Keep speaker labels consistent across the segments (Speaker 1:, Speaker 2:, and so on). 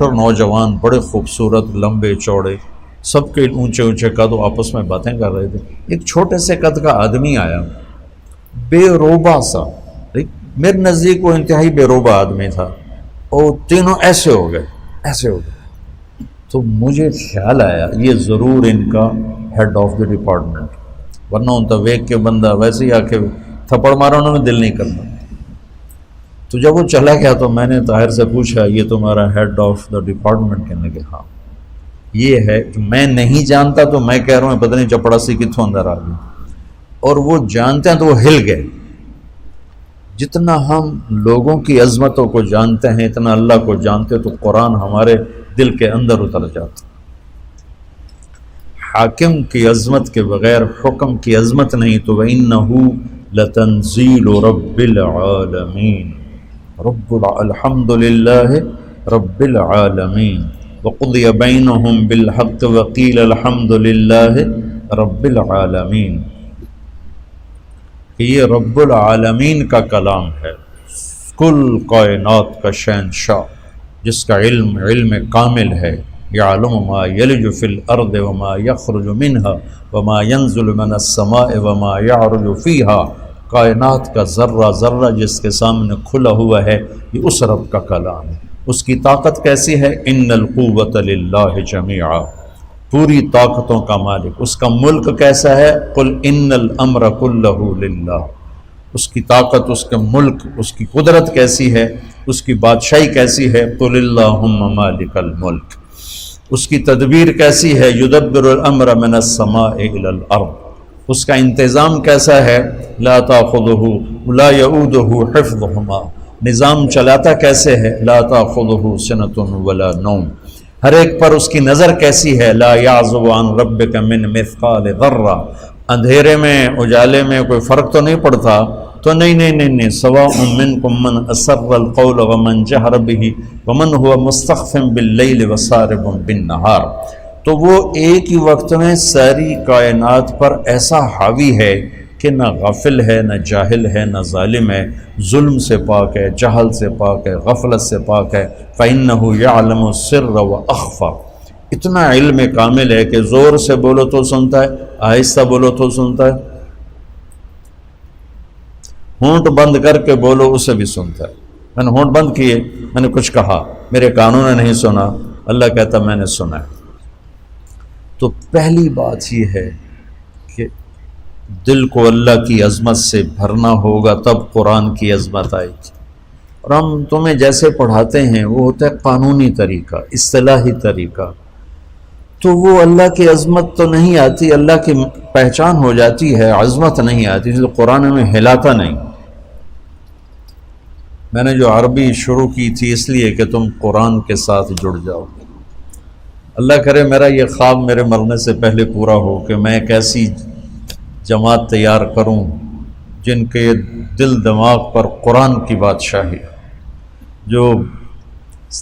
Speaker 1: Doctor نوجوان بڑے خوبصورت لمبے چوڑے سب کے اونچے اونچے قد آپس میں باتیں کر رہے تھے. ایک چھوٹے سے قد کا آدمی آیا بے روبا سا, میرے نزدیک وہ انتہائی بے روبا آدمی تھا, اور تینوں ایسے ہو گئے. تو مجھے خیال آیا یہ ضرور ان کا ہیڈ آف دی ڈپارٹمنٹ, ورنہ ان تو ویک کے بندہ ویسے ہی آ کے تھپڑ مارا انہوں نے دل نہیں کرنا. تو جب وہ چلا گیا تو میں نے طاہر سے پوچھا یہ تمہارا ہیڈ آف دا ڈپارٹمنٹ؟ کہنے لگے ہاں. یہ ہے کہ میں نہیں جانتا تو میں کہہ رہا ہوں پتہ نہیں چپڑاسی کتوں اندر آ گئی, اور وہ جانتے ہیں تو وہ ہل گئے. جتنا ہم لوگوں کی عظمتوں کو جانتے ہیں اتنا اللہ کو جانتے تو قرآن ہمارے دل کے اندر اتر جاتا. حاکم کی عظمت کے بغیر حکم کی عظمت نہیں. تو وَإِنَّهُ لَتَنزِيلُ رَبِّ الْعَالَمِينَ الحمد للہ رب العالمین وقضی بینہم بالحق وقیل الحمد للہ رب العالمین. کہ یہ رب العالمین کا کلام ہے, کل کائنات کا شہنشاہ جس کا علم کامل ہے. یعلم ما یلج فی الارض وما یخرج منها وما ینزل من السماء وما یعرج فیہا. کائنات کا ذرہ ذرہ جس کے سامنے کھلا ہوا ہے یہ اس رب کا کلام ہے. اس کی طاقت کیسی ہے؟ ان القوۃ للہ جمیعا, پوری طاقتوں کا مالک. اس کا ملک کیسا ہے؟ قل ان الامر کلہ للہ. اس کی طاقت, اس کے ملک, اس کی قدرت کیسی ہے, اس کی بادشاہی کیسی ہے؟ قل اللہم مالک الملک. اس کی تدبیر کیسی ہے؟ یدبر الامر من السماء الی الارض. اس کا انتظام کیسا ہے؟ لا تاخذہ لا یعودہ حفظہما. نظام چلاتا کیسے ہے؟ لا تاخذہ سنۃ ولا نوم. ہر ایک پر اس کی نظر کیسی ہے؟ لا یعزب عن ربک من مثقال ذرہ. اندھیرے میں اجالے میں کوئی فرق تو نہیں پڑتا؟ تو نہیں. سواء منکم من اسر القول ومن جہر بہ ومن هو مستخف باللیل وسارب بالنہار. تو وہ ایک ہی وقت میں ساری کائنات پر ایسا حاوی ہے کہ نہ غافل ہے, نہ جاہل ہے, نہ ظالم ہے, ظلم سے پاک ہے, جہل سے پاک ہے, غفلت سے پاک ہے. فَإِنَّهُ يَعْلَمُ السِّرَّ وَأَخْفَى. اتنا علم کامل ہے کہ زور سے بولو تو سنتا ہے, آہستہ بولو تو سنتا ہے, ہونٹ بند کر کے بولو اسے بھی سنتا ہے. میں نے ہونٹ بند کیے, میں نے کچھ کہا, میرے کانوں نے نہیں سنا, اللہ کہتا میں نے سنا ہے. تو پہلی بات یہ ہے کہ دل کو اللہ کی عظمت سے بھرنا ہوگا, تب قرآن کی عظمت آئے گی. اور ہم تمہیں جیسے پڑھاتے ہیں وہ ہوتا ہے قانونی طریقہ, اصطلاحی طریقہ. تو وہ اللہ کی عظمت تو نہیں آتی, اللہ کی پہچان ہو جاتی ہے, عظمت نہیں آتی. جو قرآن میں ہلاتا نہیں. میں نے جو عربی شروع کی تھی اس لیے کہ تم قرآن کے ساتھ جڑ جاؤ. اللہ کرے میرا یہ خواب میرے مرنے سے پہلے پورا ہو کہ میں ایک ایسی جماعت تیار کروں جن کے دل دماغ پر قرآن کی بادشاہی, جو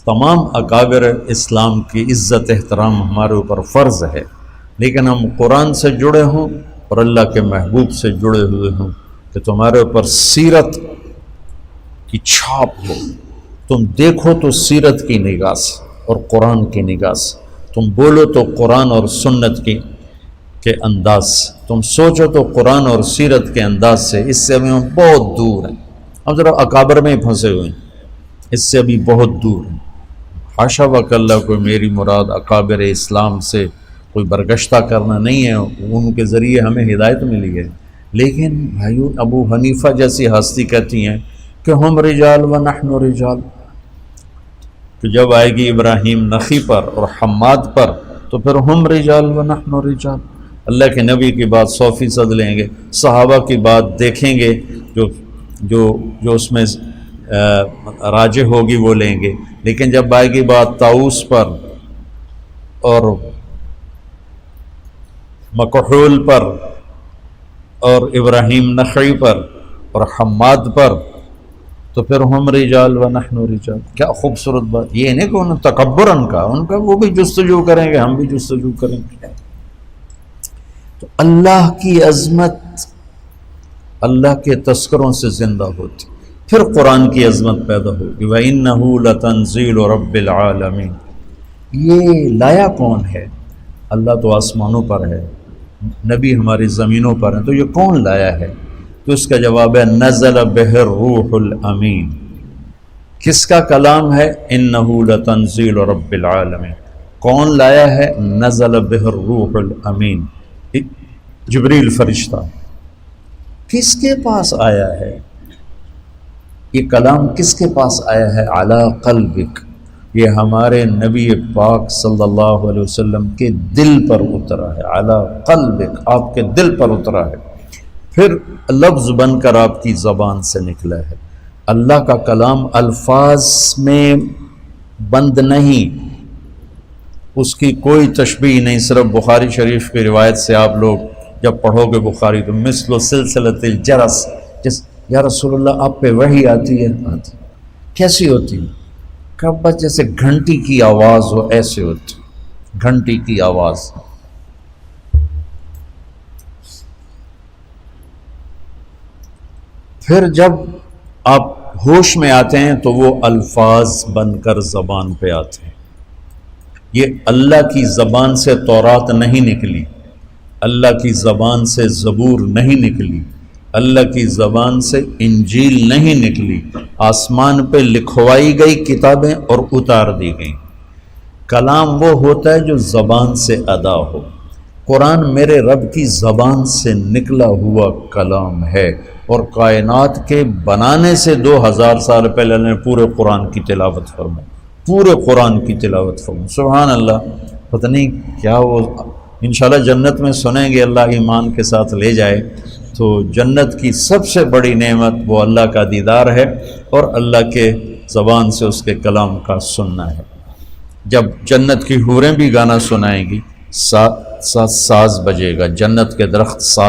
Speaker 1: تمام اکابر اسلام کی عزت احترام ہمارے اوپر فرض ہے, لیکن ہم قرآن سے جڑے ہوں اور اللہ کے محبوب سے جڑے ہوئے ہوں, کہ تمہارے اوپر سیرت کی چھاپ ہو. تم دیکھو تو سیرت کی نگاہ سے اور قرآن کی نگاہ سے, تم بولو تو قرآن اور سنت کے انداز سے, تم سوچو تو قرآن اور سیرت کے انداز سے. اس سے ابھی ہم بہت دور ہیں, ہم ذرا اکابر میں ہی پھنسے ہوئے ہیں, اس سے ابھی بہت دور ہیں. حاشا وکلا کوئی میری مراد اکابر اسلام سے کوئی برگشتہ کرنا نہیں ہے, ان کے ذریعے ہمیں ہدایت ملی ہے. لیکن بھائیو, ابو حنیفہ جیسی ہستی کہتی ہیں کہ ہم رجال و نحن رجال. کہ جب آئے گی ابراہیم نخی پر اور حماد پر تو پھر ہم رجال و نحن رجال. اللہ کے نبی کی بات 100% لیں گے, صحابہ کی بات دیکھیں گے, جو اس میں راجح ہوگی وہ لیں گے. لیکن جب آئے گی بات طاؤس پر اور مکحول پر اور ابراہیم نخعی پر اور حماد پر تو پھر ہم رجال و نحن رجال. کیا خوبصورت بات. یہ نہیں کہ ان تکبر ان کا وہ بھی جستجو کریں گے, ہم بھی جستجو کریں گے. تو اللہ کی عظمت اللہ کے تذکروں سے زندہ ہوتی, پھر قرآن کی عظمت پیدا ہوگی. وَإِنَّهُ لَتَنزِيلُ رَبِّ الْعَالَمِينَ. یہ لایا کون ہے؟ اللہ تو آسمانوں پر ہے، نبی ہماری زمینوں پر ہیں، تو یہ کون لایا ہے؟ تو اس کا جواب ہے نزل بہ الروح الامین۔ کس کا کلام ہے؟ انہ لتنزیل رب العالمین۔ کون لایا ہے؟ نزل بہ الروح الامین، جبریل فرشتہ۔ کس کے پاس آیا ہے یہ کلام؟ کس کے پاس آیا ہے؟ علی قلبک، یہ ہمارے نبی پاک صلی اللہ علیہ وسلم کے دل پر اترا ہے۔ علی قلبک، آپ کے دل پر اترا ہے، پھر لفظ بن کر آپ کی زبان سے نکلا ہے۔ اللہ کا کلام الفاظ میں بند نہیں، اس کی کوئی تشبیہ نہیں۔ صرف بخاری شریف کی روایت سے آپ لوگ جب پڑھو گے بخاری تو مثل سلسلۃ الجرس، یا رسول اللہ آپ پہ وحی آتی ہے؟ آتی۔ کیسی ہوتی؟ کب بس جیسے گھنٹی کی آواز ہو، ایسے ہوتی گھنٹی کی آواز۔ پھر جب آپ ہوش میں آتے ہیں تو وہ الفاظ بن کر زبان پہ آتے ہیں۔ یہ اللہ کی زبان سے تورات نہیں نکلی، اللہ کی زبان سے زبور نہیں نکلی، اللہ کی زبان سے انجیل نہیں نکلی، آسمان پہ لکھوائی گئی کتابیں اور اتار دی گئیں۔ کلام وہ ہوتا ہے جو زبان سے ادا ہو۔ قرآن میرے رب کی زبان سے نکلا ہوا کلام ہے، اور کائنات کے بنانے سے 2000 سال پہلے نے پورے قرآن کی تلاوت فرمائی، پورے قرآن کی تلاوت فرمائی۔ سبحان اللہ، پتہ نہیں کیا وہ انشاءاللہ جنت میں سنیں گے، اللہ ایمان کے ساتھ لے جائے تو جنت کی سب سے بڑی نعمت وہ اللہ کا دیدار ہے اور اللہ کے زبان سے اس کے کلام کا سننا ہے۔ جب جنت کی حوریں بھی گانا سنائیں گی، ساز بجے گا، جنت کے درخت ساز